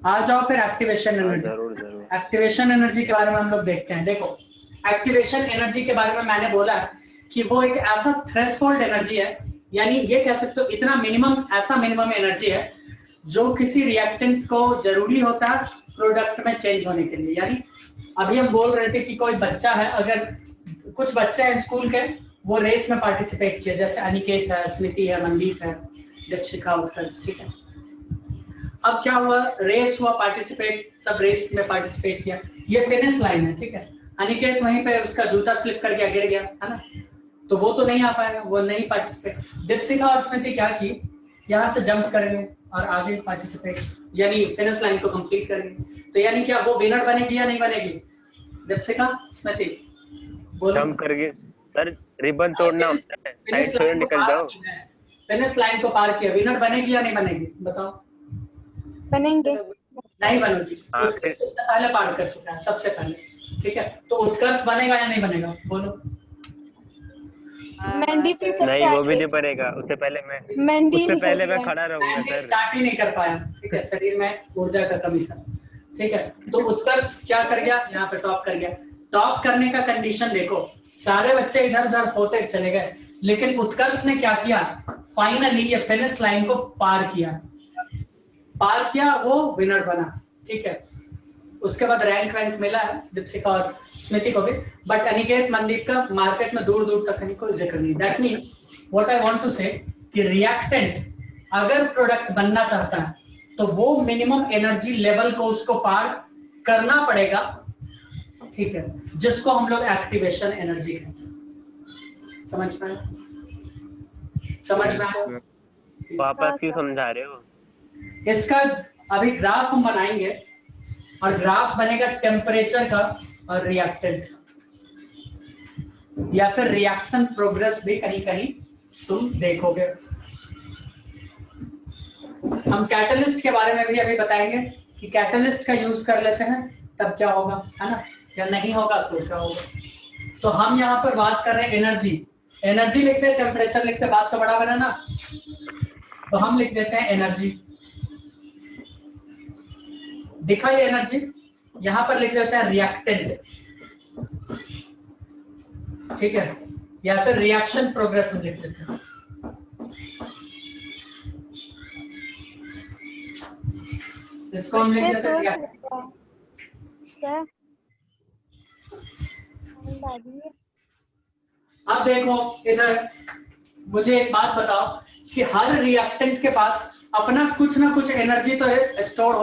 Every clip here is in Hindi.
आ जाओ फिर एक्टिवेशन एनर्जी। जरूर जरूर। एक्टिवेशन एनर्जी के बारे में हम लोग देखते हैं। देखो, एक्टिवेशन एनर्जी के बारे में मैंने बोला है कि वो एक ऐसा थ्रेशोल्ड एनर्जी है, यानी ये कह सकते हो इतना मिनिमम, ऐसा मिनिमम एनर्जी है जो किसी रिएक्टेंट को जरूरी होता है प्रोडक्ट में चेंज होने के लिए। यानी अभी हम बोल रहे थे कि कोई बच्चा है, अगर कुछ बच्चे हैं स्कूल के, वो रेस में पार्टिसिपेट किया, जैसे अनिकेत है, स्मृति है, मनदीप है, दीक्षिका, उत्कर्ष, ठीक है। अब क्या हुआ, रेस हुआ, पार्टिसिपेट, सब रेस में पार्टिसिपेट किया, ये फिनिश लाइन है, ठीक है। अनिकेत वहीं पे उसका जूता स्लिप कर गया, गिर गया, है ना, तो वो तो नहीं आ पाएगा, वो नहीं पार्टिसिपेट। दीक्षिका और स्मृति क्या की, यहाँ से जंप कर गए और आगे पार्टिसिपेट, यानी फिनिश लाइन को कंप्लीट कर गए। तो यानी क्या वो विनर बनेगी या नहीं बनेगी? दीक्षिका, स्मृति, बोलो। जंप करके सर, रिबन तोड़ना होता है, साइड फिनिश से लाइन को निकल पार जाओ। किया है, फिनिश लाइन को पार किया, विनर बनेगी या नहीं बनेगी, बताओ। बनेंगे। नहीं बनेगी, हाँ, उत्कर्ष उससे पहले पार कर चुका है, सबसे पहले, ठीक है। तो उत्कर्ष बनेगा या नहीं बनेगा, बोलो। मेंढी फिर सबसे नहीं, वो भी आगे। नहीं बनेगा, उससे पहले मैं मेंढी उससे पहले निकल मैं गया। खड़ा रहूंगा मैंने सर। स्टार्ट ही नहीं कर पाया, ठीक है, शरीर में ऊर्जा का कमी था, ठीक है। तो उत्कर्ष क्या कर गया, यहाँ पे टॉप कर गया। टॉप करने का कंडीशन देखो, सारे बच्चे इधर उधर होते चले गए, लेकिन उत्कर्ष ने क्या किया, फाइनली ये फिनिश लाइन को पार किया, वो विनर बना, ठीक है। उसके बाद रैंक वैंक मिला है दीक्षिका और स्मृति को भी, बट अनिकेत, मनदीप का मार्केट में दूर दूर तक कहीं कोई जिक्र नहीं। That means what I want to say कि रिएक्टेंट अगर प्रोडक्ट बनना चाहता है तो वो मिनिमम एनर्जी लेवल को उसको पार करना पड़ेगा, ठीक है, जिसको हम लोग एक्टिवेशन एनर्जी कहते हैं। समझ में आया? वापस क्यों समझा रहे हो? इसका अभी ग्राफ हम बनाएंगे, और ग्राफ बनेगा टेम्परेचर का और रिएक्टेंट का, या फिर रिएक्शन प्रोग्रेस भी कहीं कहीं तुम देखोगे। हम कैटलिस्ट के बारे में भी अभी बताएंगे कि कैटलिस्ट का यूज कर लेते हैं तब क्या होगा, है ना, या नहीं होगा तो क्या होगा। तो हम यहाँ पर बात कर रहे हैं एनर्जी लिखते हैं, टेम्परेचर लिखते हैं, बात तो बड़ा बना ना, तो हम लिख देते हैं एनर्जी। दिखा ये एनर्जी, यहां पर लिख देते हैं रिएक्टेंट, ठीक है, या फिर रिएक्शन प्रोग्रेस लिख देते हैं। इसको हम लिख देते हैं। अब देखो इधर, मुझे एक बात बताओ कि हर रिएक्टेंट के पास अपना कुछ ना कुछ एनर्जी तो स्टोर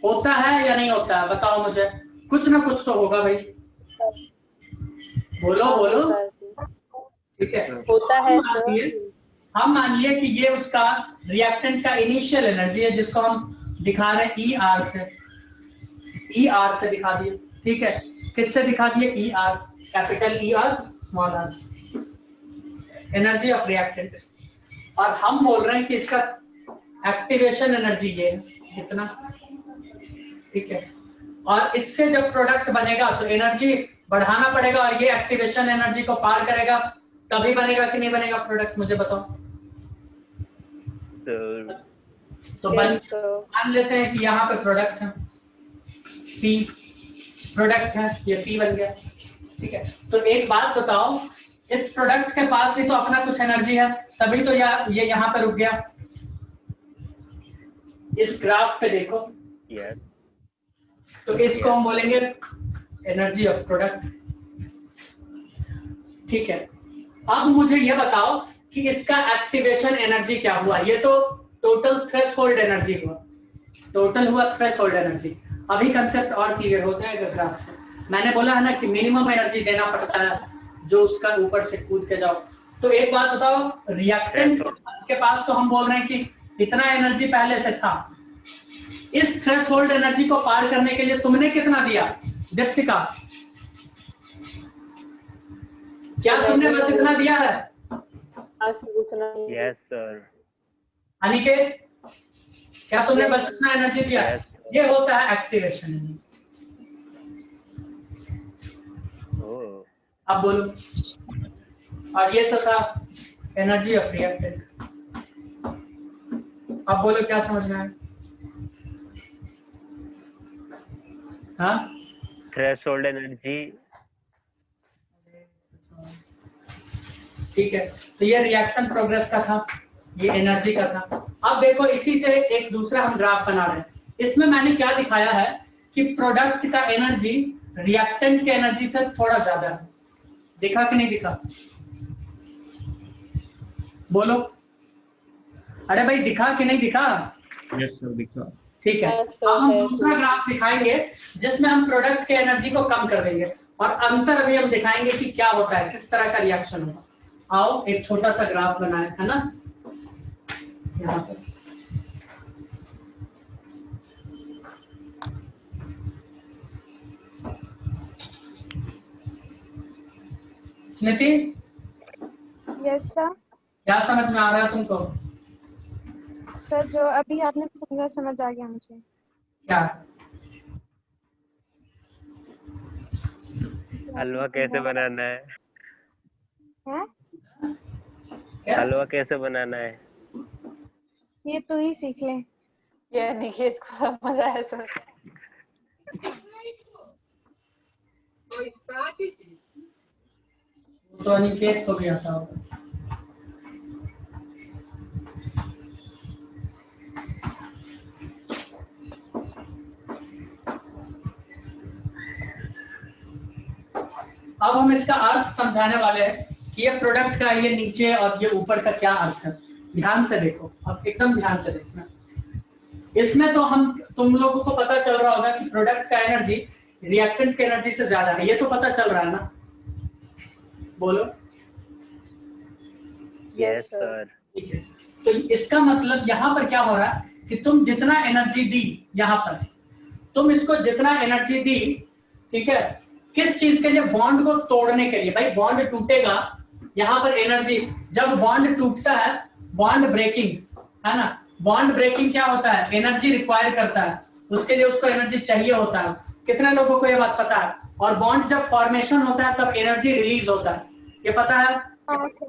होता है या नहीं होता है, बताओ मुझे। कुछ ना कुछ तो होगा भाई, बोलो। ठीक है, होता है हम मान लिए कि ये उसका रिएक्टेंट का इनिशियल एनर्जी है, जिसको हम दिखा रहे हैं ER से दिखा दिए, ठीक है। किससे दिखा दिए, ER, capital ER, small r, energy of reactant. और हम बोल रहे हैं कि इसका एक्टिवेशन एनर्जी ये है इतना, ठीक है। और इससे जब प्रोडक्ट बनेगा तो एनर्जी बढ़ाना पड़ेगा, और ये एक्टिवेशन एनर्जी को पार करेगा, तभी बनेगा कि नहीं बनेगा प्रोडक्ट, मुझे बताओ। तो मान लेते हैं कि यहाँ पे प्रोडक्ट है P, प्रोडक्ट है ये P बन गया, ठीक है। तो एक बात बताओ, इस प्रोडक्ट के पास भी तो अपना कुछ एनर्जी है, तभी तो ये यहाँ पे रुक गया। इस ग्राफ पे देखो, तो इसको हम बोलेंगे एनर्जी ऑफ प्रोडक्ट, ठीक है। अब मुझे ये बताओ कि इसका एक्टिवेशन एनर्जी क्या हुआ। ये तो टोटल थ्रेशोल्ड एनर्जी हुआ, टोटल हुआ थ्रेशोल्ड एनर्जी। अभी कंसेप्ट और क्लियर हो जाएगा ग्राफ से। मैंने बोला है ना कि मिनिमम एनर्जी देना पड़ता है जो उसका ऊपर से कूद के जाओ। तो एक बात बताओ, रिएक्टेंट के पास तो हम बोल रहे हैं कि इतना एनर्जी पहले से था, इस थ्रेशोल्ड एनर्जी को पार करने के लिए तुमने कितना दिया दीक्षिका? क्या तुमने बस इतना दिया है? Yes sir. अनिकेत, क्या तुमने बस इतना एनर्जी दिया? ये होता है एक्टिवेशन एनर्जी। अब बोलो, और ये तो था एनर्जी ऑफ रिएक्टेंट। अब बोलो क्या समझ में आया? हाँ थ्रेशोल्ड एनर्जी। ठीक है, तो ये रिएक्शन प्रोग्रेस का था, ये एनर्जी का था। अब देखो इसी से एक दूसरा हम ग्राफ बना रहे हैं। इसमें मैंने क्या दिखाया है कि प्रोडक्ट का एनर्जी रिएक्टेंट के एनर्जी से थोड़ा ज्यादा है। दिखा कि नहीं दिखा? बोलो, अरे भाई दिखा कि नहीं दिखा? यस सर दिखा। ठीक है, अब हम दूसरा ग्राफ दिखाएंगे जिसमें हम प्रोडक्ट के एनर्जी को कम कर देंगे और अंतर भी हम दिखाएंगे कि क्या होता है, किस तरह का रिएक्शन होगा। आओ एक छोटा सा ग्राफ बनाए, है ना, यहाँ पर। स्मृति, यस सर। क्या समझ में आ रहा है तुमको? सर जो अभी आपने समझा समझ आ गया मुझे। क्या? हलवा कैसे बनाना है? हैं? क्या? हलवा कैसे बनाना है? ये तू ही सीख ले। ये निकेत को समझ आया सर। तो अनिकेत को भी आता होगा। अब हम इसका अर्थ समझाने वाले हैं कि ये प्रोडक्ट का ये नीचे और ये ऊपर का क्या अर्थ है। ध्यान से देखो, अब एकदम ध्यान से देखना। इसमें तो तुम लोगों को पता चल रहा होगा कि प्रोडक्ट का एनर्जी रिएक्टेंट के एनर्जी से ज्यादा है, ये तो पता चल रहा है ना? बोलो। Yes sir. ठीक है, तो इसका मतलब यहाँ पर क्या हो रहा है कि तुम जितना एनर्जी दी, यहाँ पर तुम इसको जितना एनर्जी दी, ठीक है, किस चीज के लिए? बॉन्ड को तोड़ने के लिए। भाई बॉन्ड टूटेगा, यहाँ पर एनर्जी, जब बॉन्ड टूटता है, बॉन्ड ब्रेकिंग, है ना, बॉन्ड ब्रेकिंग क्या होता है? एनर्जी रिक्वायर करता है, उसके लिए उसको एनर्जी चाहिए होता है। कितने लोगों को ये बात पता है? और बॉन्ड जब फॉर्मेशन होता है तब एनर्जी रिलीज होता है, ये पता है? हाँ सर।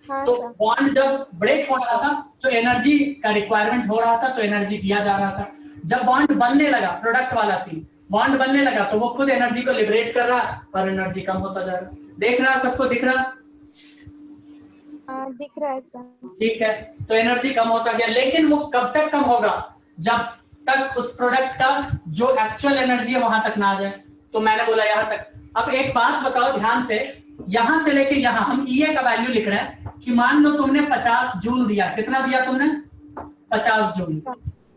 हाँ तो सर। बॉन्ड जब ब्रेक हो रहा था तो एनर्जी का रिक्वायरमेंट हो रहा था, तो एनर्जी दिया जा रहा था। जब बॉन्ड बनने लगा, प्रोडक्ट वाला सीन, बॉन्ड बनने लगा तो वो खुद एनर्जी को लिबरेट कर रहा है और एनर्जी कम होता जा रहा है। देख रहा, सबको दिख रहा? हाँ दिख रहा है सर। ठीक है, तो एनर्जी कम होता गया, लेकिन वो कब तक कम होगा? जब तक उस प्रोडक्ट का जो एक्चुअल एनर्जी है वहां तक ना आ जाए। तो मैंने बोला यहाँ तक। अब एक बात बताओ ध्यान से, यहां से लेके यहां हम EA का वैल्यू लिख रहे हैं कि मान लो तुमने 50 जूल दिया। कितना दिया तुमने? 50 जूल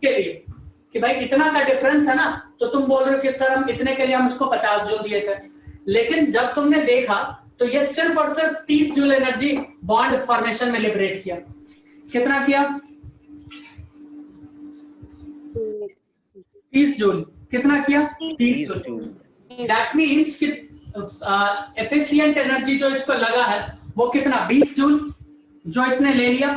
के लिए, कि भाई इतना का डिफरेंस है ना, तो तुम बोल रहे हो कि सर हम इतने के लिए हम उसको 50 जूल दिए थे। लेकिन जब तुमने देखा तो ये सिर्फ और सिर्फ 30 जूल एनर्जी बॉन्ड फॉर्मेशन में लिबरेट किया। कितना किया? 30 जूल। कितना किया? 30 जूल। दैट मीन्स कि एफिशिएंट एनर्जी जो इसको लगा है वो कितना? 20 जूल जो इसने ले लिया।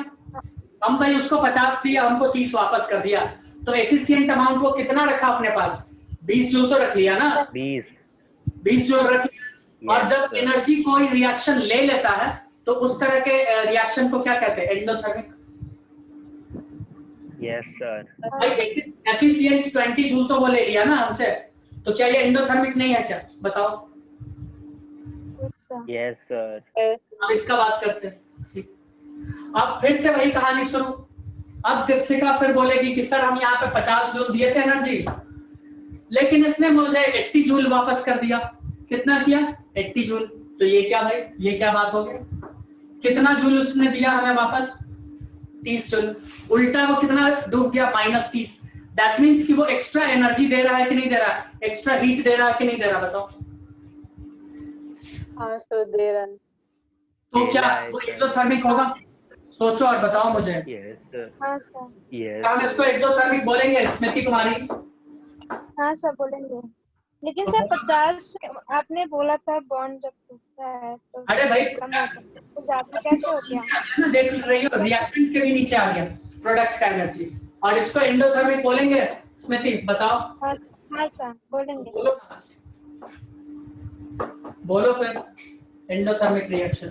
हम भाई उसको 50 दिया, हमको 30 वापस कर दिया, तो एफिशिएंट अमाउंट वो कितना रखा अपने पास? 20 जूल तो रख लिया ना? 20 जूल रख लिया। और जब एनर्जी कोई रिएक्शन ले लेता है तो उस तरह के रिएक्शन को क्या कहते हैं? एंडोथर्मिक। Yes sir. भाई एफिशिएंट 20 जूल तो वो ले लिया ना हमसे, तो क्या ये एंडोथर्मिक नहीं है क्या? बताओ। Yes sir. अब इसका बात करते हैं। ठीक, अब फिर से वही कहानी शुरू। अब दीपशिका फिर बोलेगी कि सर हम यहाँ पे 50 जूल दिए थे एनर्जी, लेकिन इसने मुझे 80 जूल वापस कर दिया। कितना किया? 80 जूल। तो ये क्या भाई, ये क्या बात हो गई? कितना जूल उसने दिया हमें वापस? 30 जूल। उल्टा वो कितना डूब गया? -30। दैट मीन्स कि वो एक्स्ट्रा एनर्जी दे रहा है कि नहीं दे रहा है? एक्स्ट्रा हीट दे रहा है कि नहीं दे रहा? बताओ। हाँ सर दे रहा है। तो क्या वो एक्सोथर्मिक होगा? सोचो और बताओ मुझे। हाँ सर। क्या हम इसको एक्सोथर्मिक बोलेंगे स्मृति कुमारी? हाँ सर बोलेंगे, लेकिन सर 50 आपने बोला था बॉन्ड जब टूटता है तो अरे भाई कम होता है, तो ज्यादा कैसे हो गया? ना, देख रही हो रिएक्टेंट के भी नीचे आ गया प्रोडक्ट का एनर्जी, और इसको एंडोथर्मिक बोलेंगे। स्मृति बताओ। हाँ सर बोलेंगे। बोलो फिर एंडोथर्मिक रिएक्शन।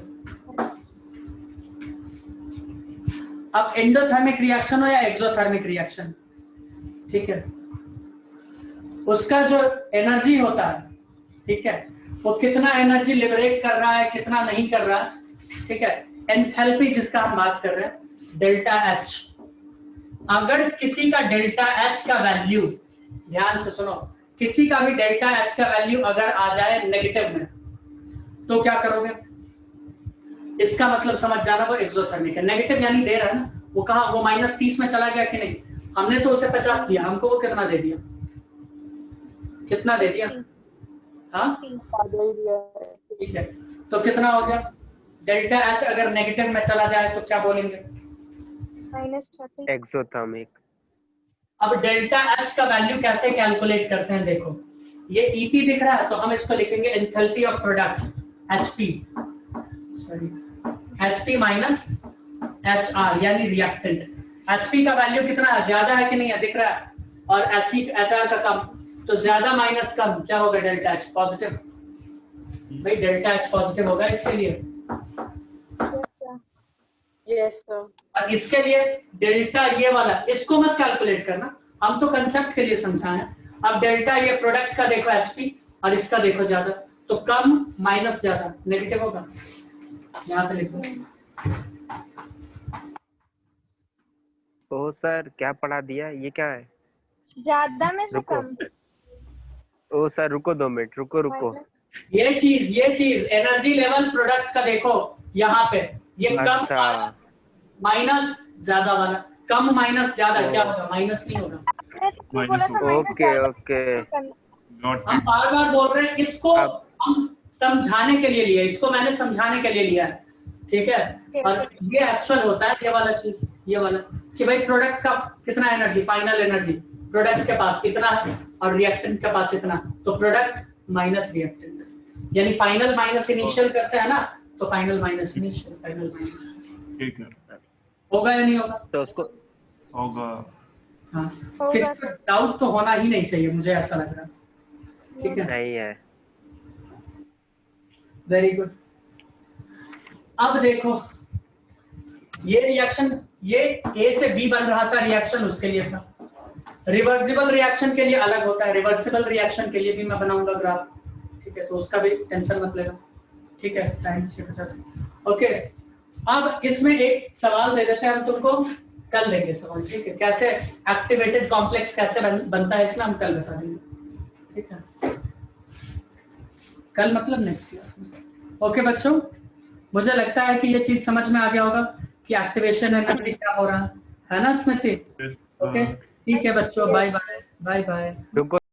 अब एंडोथर्मिक रिएक्शन हो या एक्सोथर्मिक रिएक्शन, ठीक है, उसका जो एनर्जी होता है, ठीक है, वो कितना एनर्जी लिबरेट कर रहा है, कितना नहीं कर रहा है, ठीक है। एंथैल्पी जिसका हम बात कर रहे हैं, डेल्टा एच। अगर किसी का डेल्टा एच का वैल्यू, ध्यान से सुनो, किसी का भी डेल्टा एच का वैल्यू अगर आ जाए नेगेटिव में, तो क्या करोगे? इसका मतलब समझ जाना वो एक्सोथर्मिक है। नेगेटिव यानी दे रहा है ना, वो कहा वो -30 में चला गया कि नहीं, हमने तो उसे 50 दिया, हमको वो कितना दे दिया, कितना दे दिया? हाँ ठीक है, तो कितना हो गया? डेल्टा एच अगर नेगेटिव में चला जाए तो क्या बोलेंगे? -30। एक्सोथर्मिक। अब डेल्टा एच का वैल्यू कैसे कैलकुलेट करते हैं? देखो, ये ईपी दिख रहा है तो हम इसको लिखेंगे enthalpy of product, HP, sorry HP minus HR यानी रिएक्टेंट। एचपी का वैल्यू कितना है, ज्यादा है कि नहीं है, दिख रहा है, और एचआर का कम, तो ज्यादा माइनस कम क्या होगा? Delta H positive. भाई डेल्टा एच पॉजिटिव होगा इसके लिए, यस सर। और इसके लिए डेल्टा ये वाला, इसको मत कैलकुलेट करना, हम तो कंसेप्ट के लिए समझाएं। अब डेल्टा ये प्रोडक्ट का देखो एचपी, और इसका देखो ज्यादा, तो कम माइनस ज्यादा नेगेटिव होगा, यहाँ पे लिखो। ओ सर क्या पढ़ा दिया, ये क्या है? ज्यादा में से रुको। कम। ओ सर रुको 2 मिनट, रुको। ये चीज एनर्जी लेवल प्रोडक्ट का देखो यहाँ पे, ये कम अच्छा। माइनस ज्यादा वाला, कम माइनस ज्यादा क्या होगा? माइनस नहीं होगा। आपने बोला था माइनस ओके ज्यादा ओके। करना। हम बार बार बोल रहे हैं, इसको अब- हम समझाने के लिए लिया, इसको मैंने समझाने के लिए लिया है, ठीक है। और ये एक्चुअल होता है ये वाला चीज, ये वाला कि भाई प्रोडक्ट का कितना एनर्जी, फाइनल एनर्जी प्रोडक्ट के पास कितना है और रिएक्टेंट के पास इतना, तो प्रोडक्ट माइनस रिएक्टेंट, यानी फाइनल माइनस इनिशियल करते हैं ना, तो final minus initial, final minus, ठीक है, होगा या नहीं होगा? तो उसको होगा। हाँ, होगा किसी सर। को डाउट तो होना ही नहीं चाहिए, मुझे ऐसा लग रहा है, ठीक है। नहीं है। Very good. अब देखो, ये रिएक्शन, ये ए से बी बन रहा था, रिएक्शन उसके लिए था। रिवर्सिबल रिएक्शन के लिए अलग होता है, रिवर्सिबल रिएक्शन के लिए भी मैं बनाऊंगा ग्राफ, ठीक है, तो उसका भी टेंशन मत लेना, ठीक है। टाइम 6:50। ओके, अब इसमें एक सवाल दे देते हैं हम तुमको, कल देंगे सवाल, ठीक है। कैसे एक्टिवेटेड कॉम्प्लेक्स कैसे बनता है इसमें हम कल बता देंगे, ठीक है। कल मतलब नेक्स्ट क्लास में। ओके बच्चों, मुझे लगता है कि ये चीज समझ में आ गया होगा कि एक्टिवेशन एनर्जी क्या हो रहा है ना स्मृति? ओके ठीक है बच्चों, बाय बाय। रुको।